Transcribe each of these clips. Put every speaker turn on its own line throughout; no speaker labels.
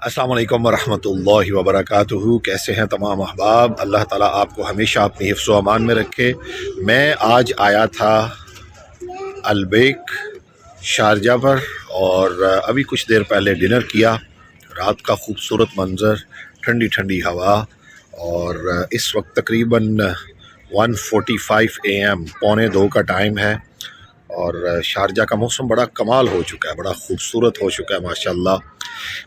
अस्सलाम वालेकुम वरहमतुल्लाहि वबरकातुहू। कैसे हैं तमाम अहबाब? अल्लाह ताला आपको हमेशा अपनी हिफ्ज़ व अमान में रखे। मैं आज आया था अलबेक शारजा पर और अभी कुछ देर पहले डिनर किया। रात का खूबसूरत मंज़र, ठंडी ठंडी हवा और इस वक्त तकरीबन 1:45 AM, 1:45 का टाइम है और शारजा का मौसम बड़ा कमाल हो चुका है, बड़ा खूबसूरत हो चुका है माशाल्लाह।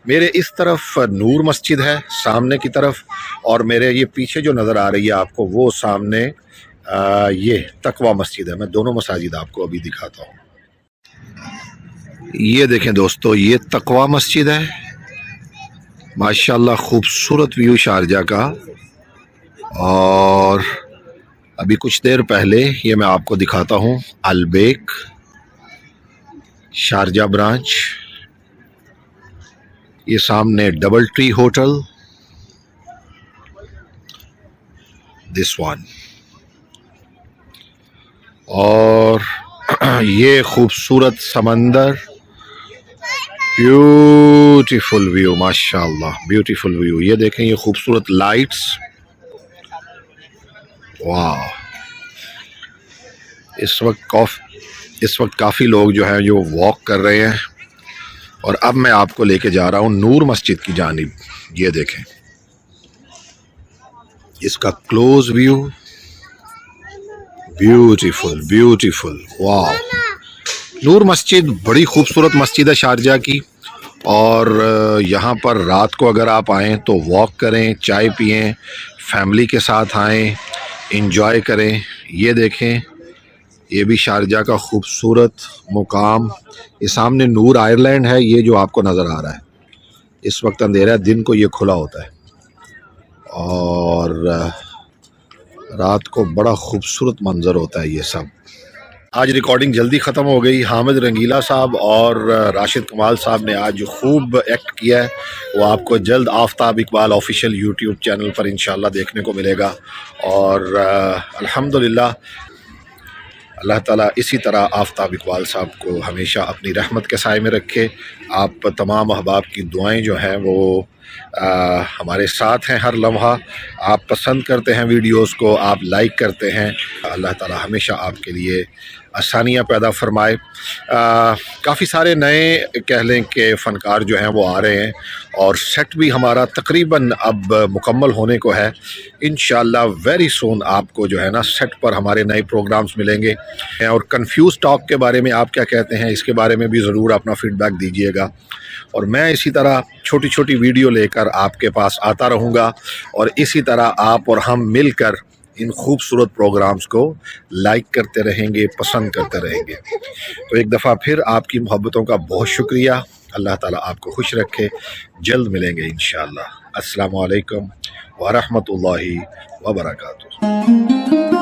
मेरे इस तरफ नूर मस्जिद है सामने की तरफ, और मेरे ये पीछे जो नज़र आ रही है आपको वो सामने ये तकवा मस्जिद है। मैं दोनों मसाजिद आपको अभी दिखाता हूँ। ये देखें दोस्तों, ये तकवा मस्जिद है माशाल्लाह, खूबसूरत व्यू शारजा का। और अभी कुछ देर पहले ये मैं आपको दिखाता हूँ अलबेक शारजा ब्रांच। ये सामने double tree hotel, this one, और ये खूबसूरत समंदर, ब्यूटीफुल व्यू माशाल्लाह, ब्यूटीफुल व्यू। ये देखें ये खूबसूरत लाइट्स, वाह। इस वक्त काफ़ी लोग जो हैं जो वॉक कर रहे हैं। और अब मैं आपको लेके जा रहा हूँ नूर मस्जिद की जानिब। ये देखें इसका क्लोज व्यू, ब्यूटीफुल ब्यूटीफुल, वाह। नूर मस्जिद बड़ी खूबसूरत मस्जिद है शारजा की। और यहाँ पर रात को अगर आप आएँ तो वॉक करें, चाय पिएं, फैमिली के साथ आएँ, इंजॉय करें। ये देखें ये भी शारजा का खूबसूरत मुकाम। ये सामने नूर आयरलैंड है, ये जो आपको नज़र आ रहा है। इस वक्त अंधेरा है, दिन को ये खुला होता है और रात को बड़ा खूबसूरत मंजर होता है ये सब। आज रिकॉर्डिंग जल्दी ख़त्म हो गई। हामिद रंगीला साहब और राशिद कमाल साहब ने आज जो खूब एक्ट किया है वो आपको जल्द Aftab Iqbal official YouTube channel पर इंशाल्लाह देखने को मिलेगा। और अल्हम्दुलिल्लाह अल्लाह ताला इसी तरह आफ्ताब इकबाल साहब को हमेशा अपनी रहमत के साए में रखे। आप तमाम अहबाब की दुआएं जो हैं वो हमारे साथ हैं हर लम्हा। आप पसंद करते हैं वीडियोस को, आप लाइक करते हैं। अल्लाह ताला हमेशा आपके लिए आसानियाँ पैदा फरमाए। काफ़ी सारे नए कह लें कि फ़नकार जो हैं वो आ रहे हैं और सेट भी हमारा तकरीबन अब मुकम्मल होने को है। इंशाल्लाह वेरी सून आपको जो है ना सेट पर हमारे नए प्रोग्राम्स मिलेंगे। और कन्फ्यूज़ टॉक के बारे में आप क्या कहते हैं, इसके बारे में भी ज़रूर अपना फ़ीडबैक दीजिएगा। और मैं इसी तरह छोटी छोटी वीडियो लेकर आपके पास आता रहूँगा और इसी तरह आप और हम मिलकर इन खूबसूरत प्रोग्राम्स को लाइक करते रहेंगे, पसंद करते रहेंगे। तो एक दफ़ा फिर आपकी मोहब्बतों का बहुत शुक्रिया। अल्लाह ताला आपको खुश रखे। जल्द मिलेंगे इंशाअल्लाह। अस्सलामु अलैकुम व रहमतुल्लाहि व बरकातुहू।